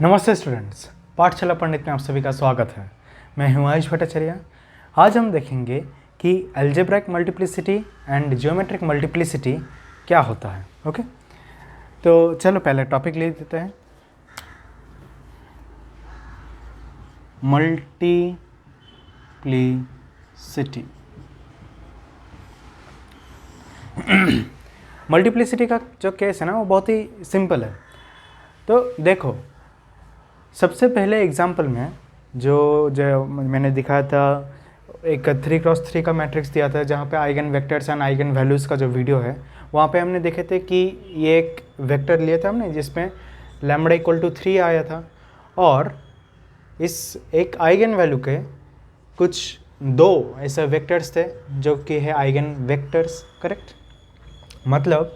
नमस्ते स्टूडेंट्स, पाठशाला पंडित में आप सभी का स्वागत है। मैं हूं आयुष भट्टाचार्य। आज हम देखेंगे कि algebraic multiplicity and geometric multiplicity क्या होता है। ओके, तो चलो पहले टॉपिक ले देते हैं। मल्टीप्लिसिटी मल्टीप्लिसिटी का जो केस है ना, वो बहुत ही सिंपल है। तो देखो, सबसे पहले एग्जाम्पल में जो मैंने दिखाया था, एक 3x3 का मैट्रिक्स दिया था जहाँ पे eigen vectors and eigen values का जो वीडियो है, वहाँ पे हमने देखे थे कि ये एक वेक्टर लिया था हमने जिसमें लैम्बडा इक्वल टू 3 आया था, और इस एक आइगन वैल्यू के कुछ दो ऐसे वेक्टर्स थे जो कि है आइगन वेक्टर्स। करेक्ट, मतलब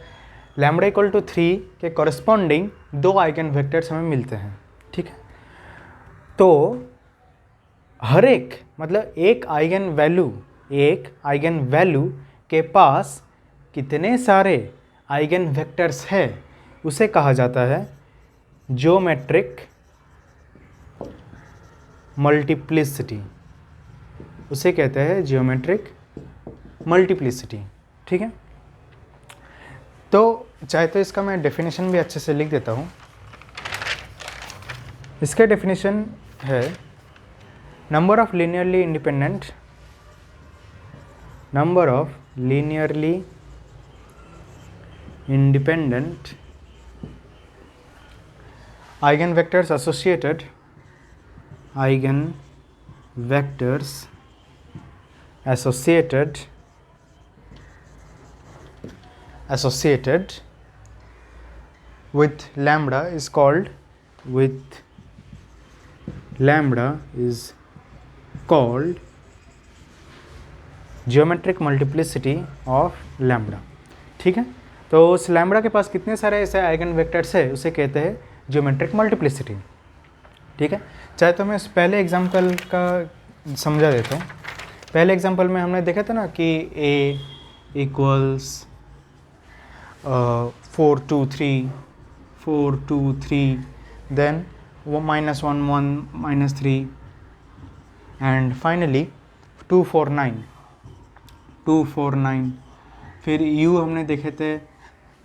लैम्बडा इक्वल टू 3 के कॉरस्पॉन्डिंग दो आइगन वेक्टर्स हमें मिलते हैं। ठीक है, तो हर एक मतलब एक आइगन वैल्यू के पास कितने सारे आइगन वेक्टर्स है उसे कहा जाता है ज्योमेट्रिक मल्टीप्लिसिटी। उसे कहते हैं ज्योमेट्रिक मल्टीप्लिसिटी। ठीक है, तो चाहे तो इसका मैं डेफिनेशन भी अच्छे से लिख देता हूँ। इसका डेफिनेशन है number of linearly independent eigen vectors associated with lambda is called geometric multiplicity of lambda. ठीक है, तो उस लैम्बडा के पास कितने सारे ऐसे आइगन वेक्टर्स है उसे कहते हैं ज्योमेट्रिक मल्टीप्लिसिटी। ठीक है, चाहे तो मैं इस पहले एग्जांपल का समझा देता हूँ। पहले एग्जांपल में हमने देखा था ना कि a equals 4 2 3 then -1 1 -3 and finally 2 4 9। फिर u हमने देखे थे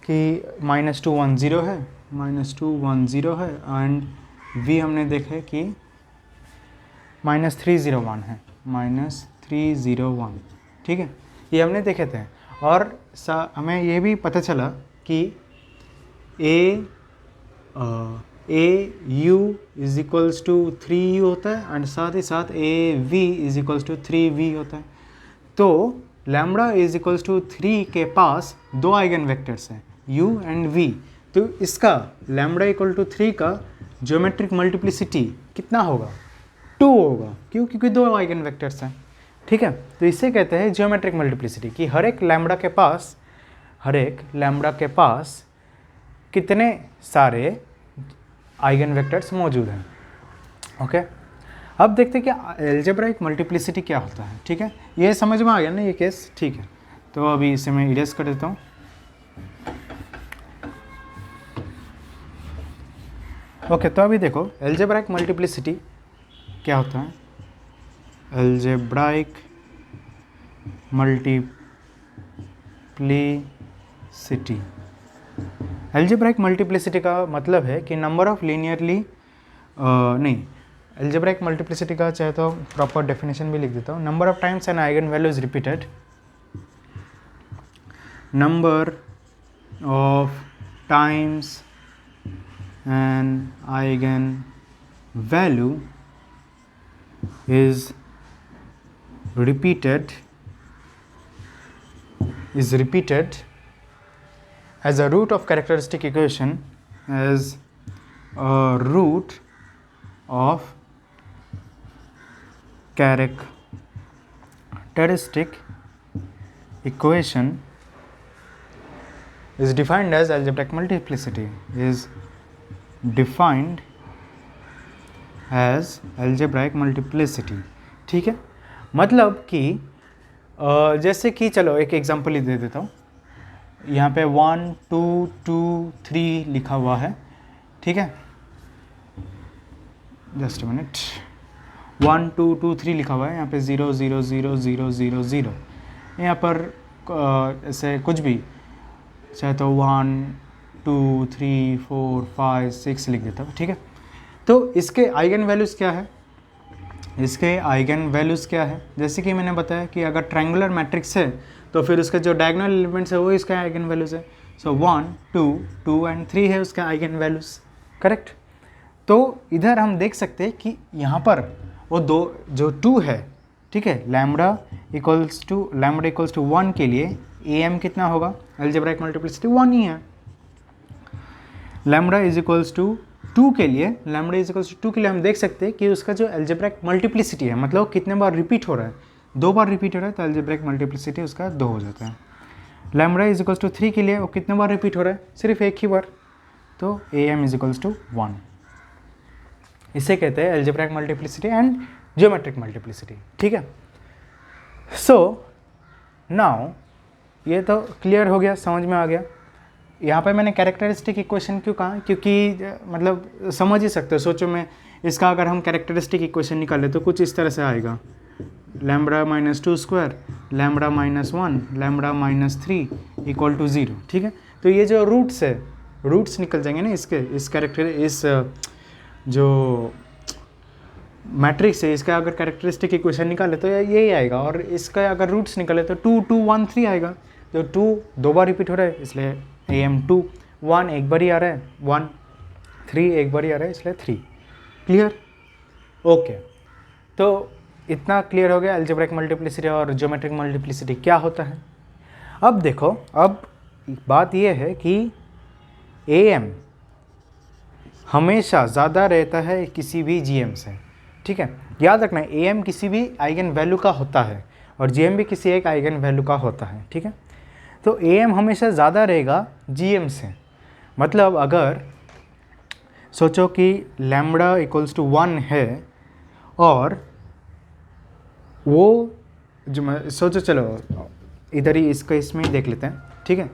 कि -2 1 0 है एंड v हमने देखे कि -3 0 1। ठीक है, ये हमने देखे थे, और हमें ये भी पता चला कि a u is equals to 3u होता है एंड साथ ही साथ a v is equals to 3v होता है। तो लैम्बडा इज इक्वल्स टू 3 के पास दो आइगन वेक्टर्स हैं u एंड v। तो इसका लैम्बडा इक्वल टू 3 का ज्योमेट्रिक मल्टीप्लिसिटी कितना होगा? 2 होगा। क्यों? क्योंकि दो आइगन वेक्टर्स हैं। ठीक है, तो इसे कहते हैं ज्योमेट्रिक मल्टीप्लिसिटी कि हर एक लैम्बडा के पास कितने सारे आइगन वेक्टर्स मौजूद हैं। ओके, अब देखते हैं कि अलजेब्रिक मल्टीप्लिसिटी क्या होता है। ठीक है, ये समझ में आ गया ना ये केस? ठीक है, तो अभी इसे मैं इरेज कर देता हूँ। ओके, तो अभी देखो अलजेब्रिक मल्टीप्लिसिटी क्या होता है। अलजेब्रिक मल्टीप्लिसिटी का मतलब है कि नंबर ऑफ अलजेब्रिक मल्टीप्लिसिटी का चाहे तो प्रॉपर डेफिनेशन भी लिख देता हूँ। Number of times an eigen value is repeated, number of times an eigen value is repeated as a root of characteristic equation is defined as algebraic multiplicity ठीक है, मतलब कि जैसे कि चलो एक एग्जांपल ही दे देता हूँ। यहाँ पे 1 2 2 3 लिखा हुआ है। ठीक है, जस्ट मिनट, 1 2 2 3 लिखा हुआ है, यहाँ पे 0 0 0 0 0 0, यहाँ पर ऐसे कुछ भी चाहे तो 1 2 3 4 5 6 लिख देता हूँ, ठीक है। तो इसके आइगन वैल्यूज़ क्या है, इसके आइगन वैल्यूज़ क्या है, जैसे कि मैंने बताया कि अगर ट्रायंगुलर मैट्रिक्स है तो फिर उसके जो डायगोनल एलिमेंट्स है वो इसका आइगन वैल्यूज़ है। सो 1 2 2 एंड 3 है उसका आइगन वैल्यूज़, करेक्ट। तो इधर हम देख सकते हैं कि यहाँ पर वो दो जो 2 है, ठीक है, लैम्बडा इक्वल्स टू 1 के लिए am कितना होगा, अलजेब्राइक मल्टीप्लिसिटी 1 ही है। लैम्बडा इज इक्वल्स टू 2 के लिए, लैम्बडा इज इक्वल्स टू 2 के लिए हम देख सकते हैं कि उसका जो अलजेब्राइक मल्टीप्लिसिटी है, मतलब कितने बार रिपीट हो रहा है, 2 बार रिपीट हो रहा है, तो अलजेब्राइक मल्टीप्लिसिटी उसका 2 हो जाता है। लैम्बडा इज इक्वल्स टू 3 के लिए वो कितने बार रिपीट हो रहा है, सिर्फ एक ही बार, तो am इज इक्वल्स टू 1। इसे कहते हैं algebraic multiplicity and geometric multiplicity, ठीक है। सो नाउ ये तो क्लियर हो गया, समझ में आ गया। यहाँ पे मैंने कैरेक्टरिस्टिक इक्वेशन क्यों कहा, क्योंकि मतलब समझ ही सकते हो, सोचो मैं इसका अगर हम कैरेक्टरिस्टिक इक्वेशन निकालें तो कुछ इस तरह से आएगा, lambda minus 2 square lambda minus 1 lambda minus 3 equal to 0, ठीक है। तो ये जो रूट्स है, रूट्स निकल जाएंगे ना इसके, इस जो मैट्रिक्स है इसका अगर कैरेक्टरिस्टिक इक्वेशन निकाले तो यही आएगा, और इसका अगर रूट्स निकाले तो 2 2 1 3 आएगा। जो 2 2 बार रिपीट हो रहा है इसलिए am 2, 1 एक बार ही आ रहा है 1, 3 एक बार ही आ रहा है इसलिए 3। Clear, okay. तो इतना क्लियर हो गया अलजेब्रिक मल्टीप्लिसिटी और ज्योमेट्रिक मल्टीप्लिसिटी क्या होता है। अब देखो, अब बात यह है कि am हमेशा ज़्यादा रहता है किसी भी gm से, ठीक है। याद रखना am किसी भी आइगन वैल्यू का होता है और gm भी किसी एक आइगन वैल्यू का होता है, ठीक है। तो am हमेशा ज़्यादा रहेगा gm से, मतलब अगर सोचो कि लैम्बडा इक्वल्स टू 1 है और वो जो सोचो, चलो इधर ही इसका इसमें ही देख लेते हैं, ठीक है।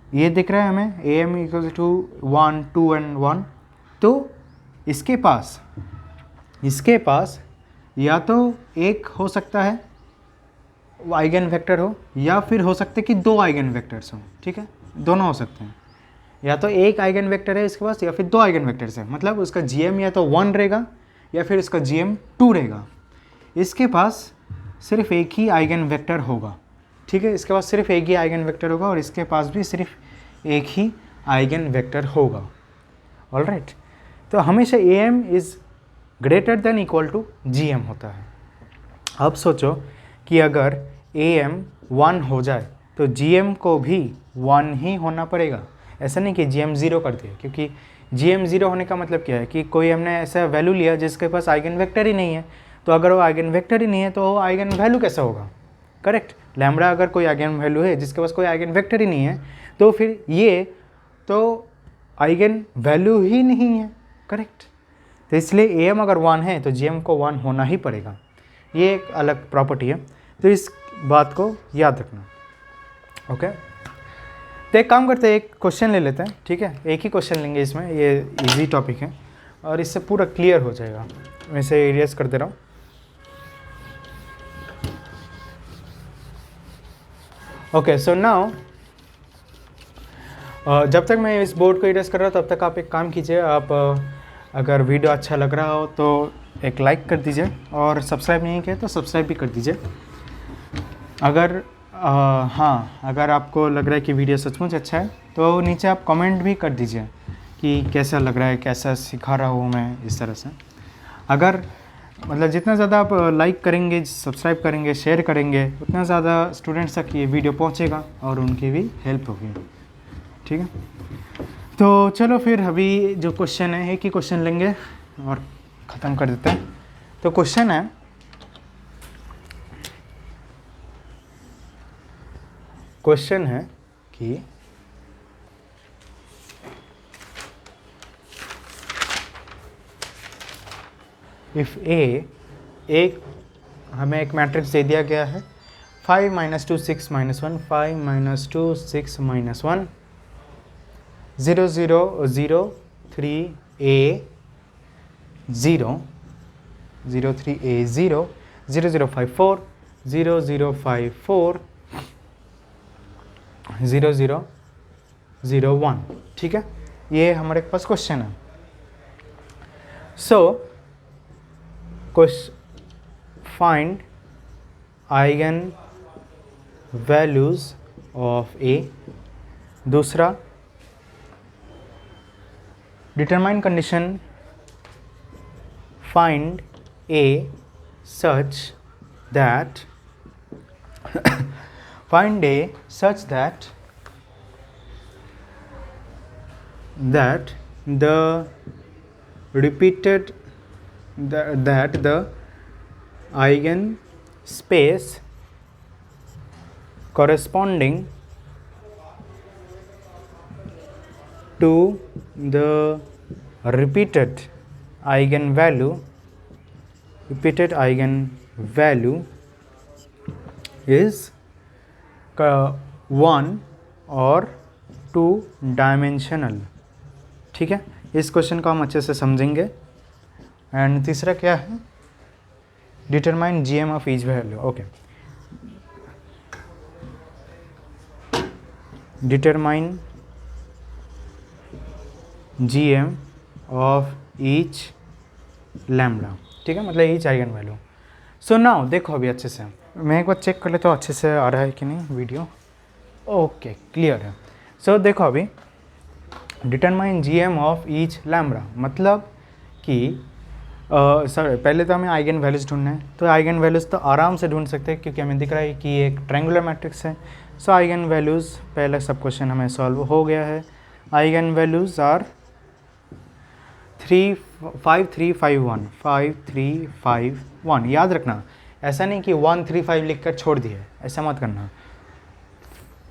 ये दिख रहा है हमें am इक्वल्स टू 1 2 एंड 1, तो इसके पास या तो एक हो सकता है आइगन वेक्टर हो, या फिर हो सकते हैं कि 2 आइगन वेक्टर्स हों, ठीक है, दोनों हो सकते हैं। या तो एक आइगन वेक्टर है इसके पास या फिर 2 आइगन वेक्टर्स है, मतलब उसका gm या तो 1 रहेगा या फिर उसका gm 2 रहेगा। इसके पास सिर्फ एक ही आइगन वेक्टर होगा, ठीक है, इसके पास सिर्फ एक ही आइगन वेक्टर होगा और इसके पास भी सिर्फ एक ही आइगन वेक्टर होगा। ऑलराइट, तो हमेशा am is greater than equal to gm होता है। अब सोचो कि अगर am 1 हो जाए तो gm को भी 1 ही होना पड़ेगा। ऐसा नहीं कि gm 0 कर दिया, क्योंकि gm 0 होने का मतलब क्या है कि कोई हमने ऐसा वैल्यू लिया जिसके पास आइगन वेक्टर ही नहीं है, तो अगर वो आइगन वेक्टर ही नहीं है तो वो आइगन वैल्यू कैसा होगा। करेक्ट, लैम्बडा अगर कोई आइगन वैल्यू है जिसके पास कोई आइगन वेक्टर ही नहीं है तो फिर ये तो आइगन वैल्यू ही नहीं है। करेक्ट, तो इसलिए am अगर 1 है तो gm को 1 होना ही पड़ेगा। ये एक अलग प्रॉपर्टी है, तो इस बात को याद रखना। ओके, तो एक काम करते हैं, एक क्वेश्चन ले लेते हैं, ठीक है। एक ही क्वेश्चन लेंगे इसमें, ये इजी टॉपिक है और इससे पूरा क्लियर हो जाएगा। मैं इसे इरेज कर दे रहा हूँ। ओके, सो नाउ जब तक मैं इस बोर्ड को इरेज कर रहा हूँ तब तक आप एक काम कीजिए, आप अगर वीडियो अच्छा लग रहा हो तो एक लाइक कर दीजिए और सब्सक्राइब नहीं किया तो सब्सक्राइब भी कर दीजिए। अगर हाँ, अगर आपको लग रहा है कि वीडियो सचमुच अच्छा है तो नीचे आप कमेंट भी कर दीजिए कि कैसा लग रहा है, कैसा सिखा रहा हूँ मैं, इस तरह से। अगर मतलब जितना ज़्यादा आप लाइक करेंगे, सब्सक्राइब करेंगे, शेयर करेंगे, उतना ज़्यादा स्टूडेंट्स तक ये वीडियो पहुँचेगा और उनकी भी हेल्प होगी, ठीक है। तो चलो फिर अभी जो क्वेश्चन है, एक ही क्वेश्चन लेंगे और ख़त्म कर देते हैं। तो क्वेश्चन है कि इफ़ एक हमें एक मैट्रिक्स दे दिया गया है 5 - 2 6 - 1 5 - 2 6 - 1 0 0 0 3 a 0, 03A 0, 0054, 0054, 0001, ठीक है, ये हमारे पास क्वेश्चन है. So find eigen values of A. दूसरा, determine condition find a such that find a such that the repeated that the eigen space corresponding to the repeated eigenvalue is 1 और 2 dimensional. ठीक है, इस क्वेश्चन को हम अच्छे से समझेंगे. एंड तीसरा क्या है, determine GM of each value. Okay, determine GM of each lambda. ठीक है, मतलब each eigen value. So now देखो, अभी अच्छे से मैं एक बार चेक कर लेता हूँ अच्छे से आ रहा है कि नहीं वीडियो. ओके, क्लियर है. सो देखो, अभी determine GM of each lambda मतलब कि सर पहले तो हमें आइगन वैल्यूज ढूंढना है. तो आइगन वैल्यूज तो आराम से ढूंढ सकते हैं क्योंकि हमें दिख रहा है कि ये एक ट्रायंगुलर मैट्रिक्स है. सो आइगन वैल्यूज, पहला सब क्वेश्चन हमें सॉल्व हो गया है. Eigen values are 5351. याद रखना, ऐसा नहीं कि 135 लिखकर छोड़ दिए, ऐसा मत करना.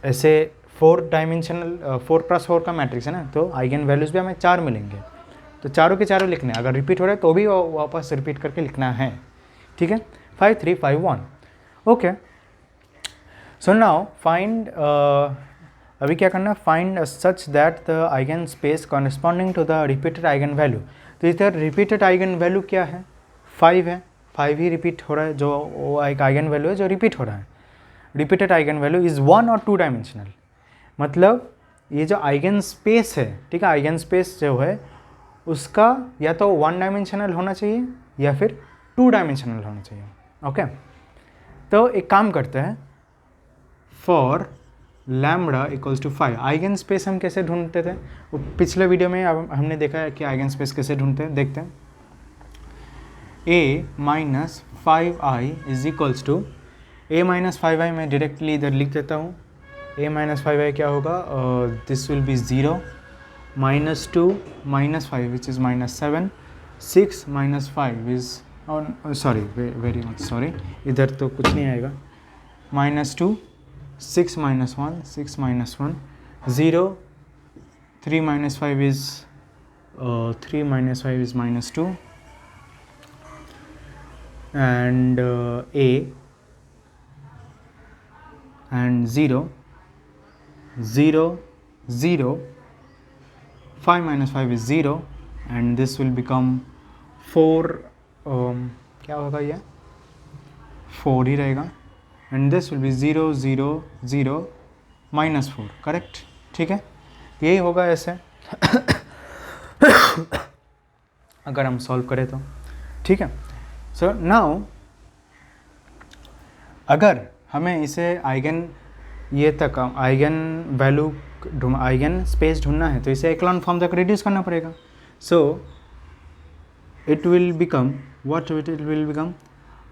ऐसे 4 डायमेंशनल 4x4 का मैट्रिक्स है ना, तो आइगन वैल्यूज भी हमें 4 मिलेंगे. तो चारों के चारों लिखने हैं. अगर रिपीट हो रहा है तो भी वापस रिपीट करके लिखना है. ठीक है, 5351. ओके, सो नाउ फाइंड, अभी क्या करना है, find such that the eigen space corresponding to the repeated eigen value. तो इधर रिपीटेड आइगन वैल्यू क्या है, 5 है. 5 ही रिपीट हो रहा है, जो वो एक आइगन वैल्यू है जो रिपीट हो रहा है. रिपीटेड आइगन वैल्यू इज़ 1 और 2 डायमेंशनल. मतलब ये जो आइगन स्पेस है, ठीक है, आइगन स्पेस जो है उसका या तो 1 डायमेंशनल होना चाहिए या फिर 2 डायमेंशनल होना चाहिए. ओके, तो एक काम करते हैं, for lambda equals to 5. Eigen space हम कैसे ढूंढते थे, वो पिछले वीडियो में हमने देखा है कि आइगन स्पेस कैसे ढूंढते हैं. देखते हैं, a minus 5i is equals to, a minus 5i मैं डायरेक्टली इधर लिख देता हूँ. a माइनस 5i क्या होगा, this will be 0, minus 2 minus 5 which is minus 7, 6 minus 5 is, sorry, very much sorry, इधर तो कुछ नहीं आएगा. Minus 2, 6 minus 1, 6 minus 1, 0, 3 minus 5 is 3 minus 5 is minus 2, and a and 0, 0, 0, 5 minus 5 is 0, and this will become 4. क्या होगा, ये 4 ही रहेगा. And this will be 0, 0, 0, minus 4. Correct, ठीक है, यही होगा ऐसे. अगर हम सॉल्व करें तो ठीक है. सो नाउ अगर हमें इसे आइगन ये तक आइगन वैल्यू आइगन स्पेस ढूंढना है तो इसे एक्लॉन फॉर्म तक रिड्यूस करना पड़ेगा. So it will become what, it will become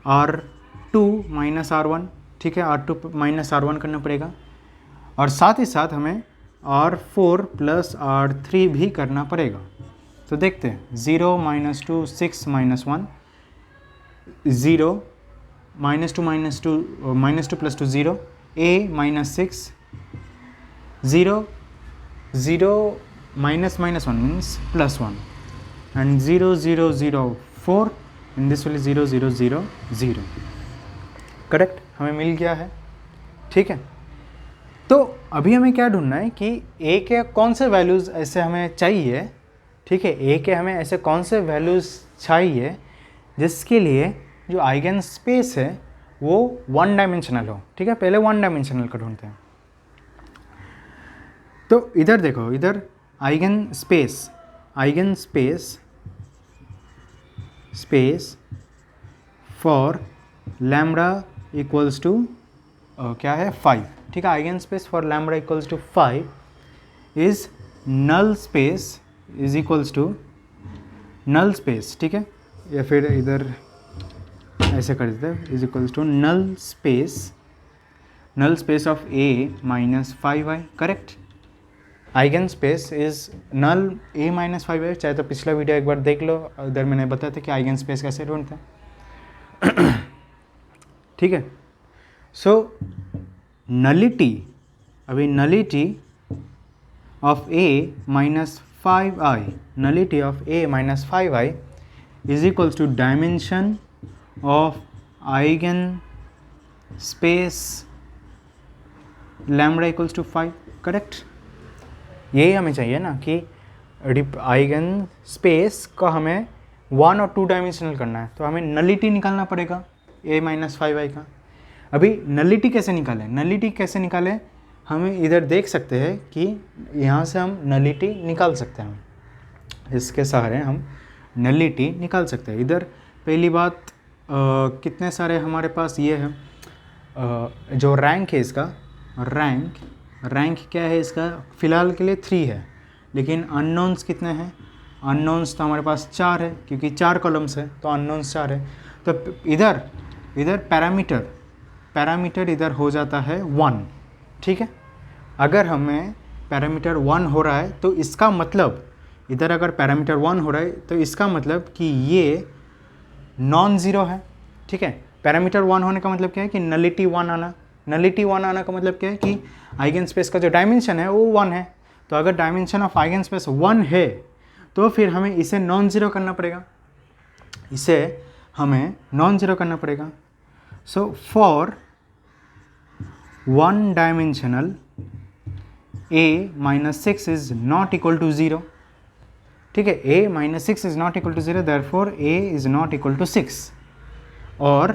R2 minus R1. ठीक है, R2 माइनस R1 करना पड़ेगा. और साथ ही साथ हमें R4 प्लस R3 भी करना पड़ेगा. तो देखते हैं, 0 minus 2, 6 minus 1, 0, minus 2 minus 2, minus 2 plus 2 0, a minus 6, 0, 0 minus minus 1 means plus 1, and 0, 0, 0, 4, and this will 0, 0, 0, 0. Correct, हमें मिल गया है. ठीक है, तो अभी हमें क्या ढूंढना है कि a के कौन से वैल्यूज़ ऐसे हमें चाहिए. ठीक है, a के हमें ऐसे कौन से वैल्यूज़ चाहिए जिसके लिए जो आइगन स्पेस है वो वन डायमेंशनल हो, ठीक है। पहले वन डायमेंशनल का ढूंढते हैं। तो इधर देखो, इधर eigen space for lambda equals to क्या है 5, ठीक है। Eigen space for lambda equals to 5 is null space is equals to null space, ठीक है। या फिर इधर ऐसे कर देते हैं, is equals to null space of A minus 5i, correct. Eigen space is null A minus 5i, चाहे तो पिछला वीडियो एक बार देख लो, उधर मैंने बताया था कि आइगन स्पेस कैसे ढूंढते हैं। ठीक है। So nullity of A minus 5i is equals to dimension of eigen space lambda equals to 5, correct. यही हमें चाहिए ना कि आइगन स्पेस का हमें 1 और 2 डायमेंशनल करना है, तो हमें नलिटी निकालना पड़ेगा A माइनस 5i का। अभी नलिटी कैसे निकालें, हमें इधर देख सकते हैं कि यहाँ से हम नलिटी निकाल सकते हैं, इसके सहारे हम नलिटी निकाल सकते हैं। इधर पहली बात कितने सारे हमारे पास ये है, जो रैंक है इसका, रैंक क्या है इसका, फ़िलहाल के लिए 3 है, लेकिन अननोन्स कितने हैं, अननोन्स तो हमारे पास 4 है, क्योंकि 4 कॉलम्स है तो अननोन्स 4 है। तो इधर पैरामीटर इधर हो जाता है 1, ठीक है। अगर हमें पैरामीटर 1 हो रहा है तो इसका मतलब, इधर अगर पैरामीटर 1 हो रहा है तो इसका मतलब कि ये नॉन ज़ीरो है, ठीक है। पैरामीटर 1 होने का मतलब क्या है कि नलिटी 1 आना का मतलब क्या है कि आइगन स्पेस का जो डायमेंशन है वो 1 है। तो अगर डायमेंशन ऑफ आइगन स्पेस 1 है तो फिर हमें इसे नॉन ज़ीरो करना पड़ेगा, so for 1 dimensional A minus 6 is not equal to 0, ठीक है। A minus 6 is not equal to 0, therefore A is not equal to 6, और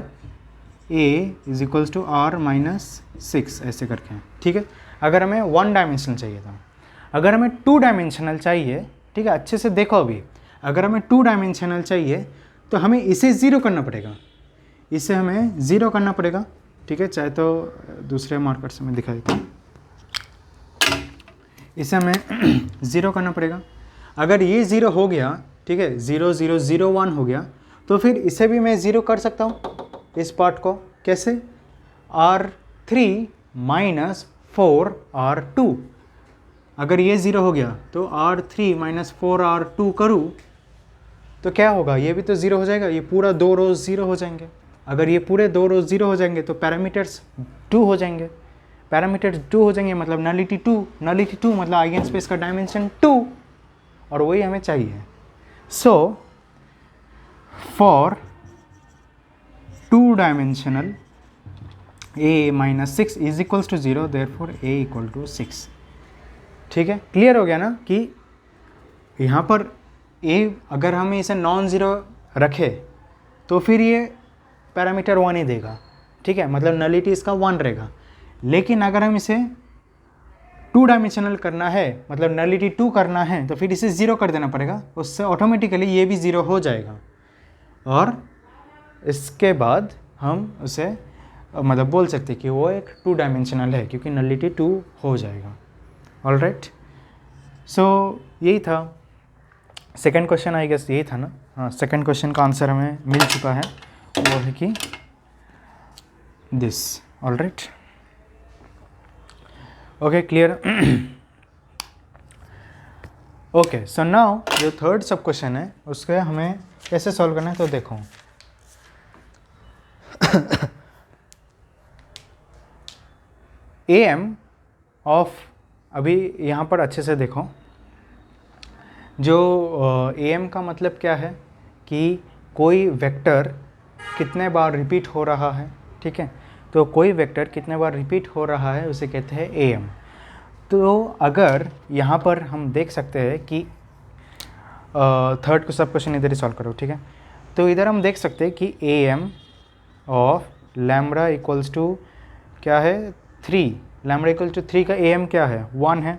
A is equals to R minus 6, ऐसे करके, ठीक है। अगर हमें 1 डायमेंशनल चाहिए था, अगर हमें 2 डायमेंशनल चाहिए, ठीक है, अच्छे से देखो अभी, अगर हमें 2 डायमेंशनल चाहिए तो हमें इसे ज़ीरो करना पड़ेगा, ठीक है। चाहे तो दूसरे मार्कर से मैं दिखा देता हूँ, इसे हमें ज़ीरो करना पड़ेगा। अगर ये 0 हो गया, ठीक है, 0 0 0 1 हो गया, तो फिर इसे भी मैं 0 कर सकता हूँ, इस पार्ट को कैसे, R3 माइनस 4 R2। अगर ये 0 हो गया तो R3 माइनस 4 R2 करूँ तो क्या होगा, ये भी तो 0 हो जाएगा, ये पूरा 2 रोज 0 हो जाएंगे। अगर ये पूरे 2 रोज 0 हो जाएंगे तो पैरामीटर्स 2 हो जाएंगे, मतलब नलिटी 2 मतलब आइगन स्पेस का डायमेंशन 2, और वही हमें चाहिए। So for 2 dimensional A minus 6 is equals to 0, therefore A equal to 6, ठीक है। क्लियर हो गया ना कि यहाँ पर A अगर हमें इसे नॉन ज़ीरो रखे तो फिर ये पैरामीटर 1 ही देगा, ठीक है, मतलब नलिटी इसका 1 रहेगा। लेकिन अगर हम इसे 2 डायमेंशनल करना है, मतलब नलिटी 2 करना है, तो फिर इसे 0 कर देना पड़ेगा, उससे ऑटोमेटिकली ये भी 0 हो जाएगा, और इसके बाद हम उसे मतलब बोल सकते हैं कि वो एक 2 डायमेंशनल है, क्योंकि नलिटी 2 हो जाएगा। ऑलराइट, सो यही था सेकंड क्वेश्चन, आई गेस यही था ना। हाँ, सेकंड क्वेश्चन का आंसर हमें मिल चुका है, वो है कि this. Alright, okay, clear. Okay, so now जो थर्ड सब क्वेश्चन है उसके हमें कैसे सॉल्व करना है, तो देखो AM ऑफ, अभी यहाँ पर अच्छे से देखो, जो AM का मतलब क्या है कि कोई वेक्टर कितने बार रिपीट हो रहा है, ठीक है। तो कोई वेक्टर कितने बार रिपीट हो रहा है उसे कहते हैं AM। तो अगर यहाँ पर हम देख सकते हैं कि थर्ड को सब क्वेश्चन इधर ही सॉल्व करो, ठीक है। तो इधर हम देख सकते हैं कि A M of lambda equals to क्या है 3, लैम्ब्डा इक्वल्स टू 3 का ए एम क्या है 1 है,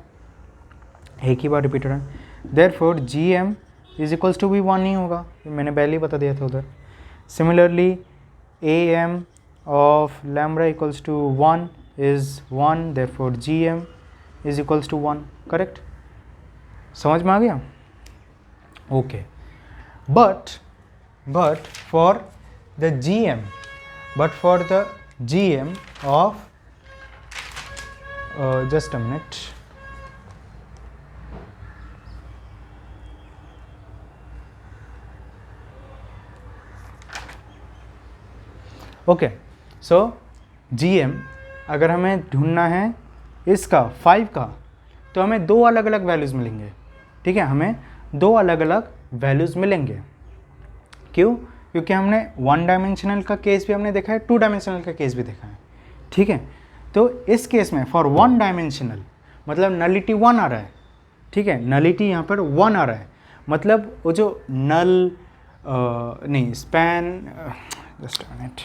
एक ही बार रिपीटेड है, therefore G M is equals to भी 1 ही होगा, मैंने पहले ही बता दिया था उधर। Similarly A M of lambda equals to 1 is 1, therefore G M is equals to 1, correct, समझ में आ गया? Okay, but for the GM of just a minute, okay, so GM अगर हमें ढूंढना है इसका 5 का, तो हमें दो अलग अलग वैल्यूज़ मिलेंगे, ठीक है, हमें दो अलग अलग वैल्यूज़ मिलेंगे। क्यों? क्योंकि हमने 1 डायमेंशनल का केस भी हमने देखा है, 2 डायमेंशनल का केस भी देखा है, ठीक है। तो इस केस में फॉर 1 डायमेंशनल मतलब नलिटी 1 आ रहा है, ठीक है, नलिटी यहाँ पर 1 आ रहा है, मतलब वो जो नल नहीं span, just a minute,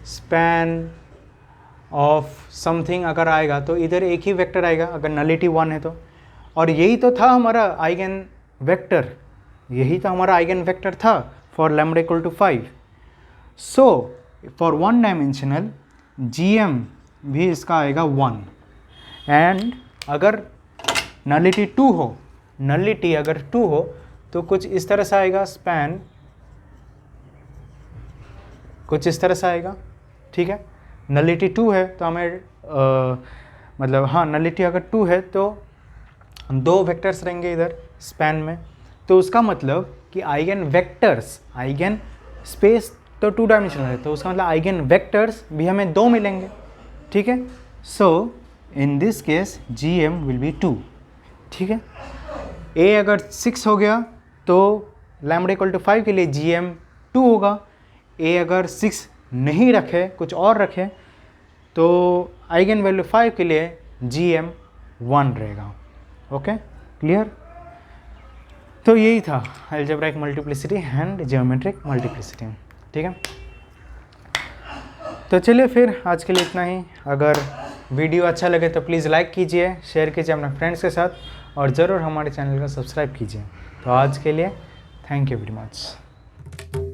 span of something अगर आएगा तो इधर एक ही वेक्टर आएगा अगर नलिटी 1 है तो, और यही तो था हमारा आइगन वेक्टर, यही तो हमारा आइगन वेक्टर था for lambda equal to 5। So for 1 dimensional GM भी इसका आएगा 1, एंड अगर नलिटी 2 हो, नलिटी अगर 2 हो तो कुछ इस तरह से आएगा, स्पैन कुछ इस तरह से आएगा, ठीक है। नलिटी 2 है तो हमें मतलब हाँ नलिटी अगर 2 है तो 2 वेक्टर्स रहेंगे इधर स्पैन में, तो उसका मतलब कि आइगन वेक्टर्स, आइगन स्पेस तो 2 डायमेंशनल है, तो उसका मतलब आइगन वेक्टर्स भी हमें 2 मिलेंगे, ठीक है। So in this case GM will be 2, ठीक है। A अगर 6 हो गया तो लैम्ब्डा इक्वल टू 5 के लिए GM 2 होगा, A अगर 6 नहीं रखे कुछ और रखे तो आइगन वैल्यू 5 के लिए GM 1 रहेगा। Okay, clear? तो यही था algebraic multiplicity and geometric multiplicity, ठीक है। तो चलिए फिर आज के लिए इतना ही। अगर वीडियो अच्छा लगे तो प्लीज़ लाइक कीजिए, शेयर कीजिए अपने फ्रेंड्स के साथ, और ज़रूर हमारे चैनल को सब्सक्राइब कीजिए। तो आज के लिए थैंक यू वेरी मच।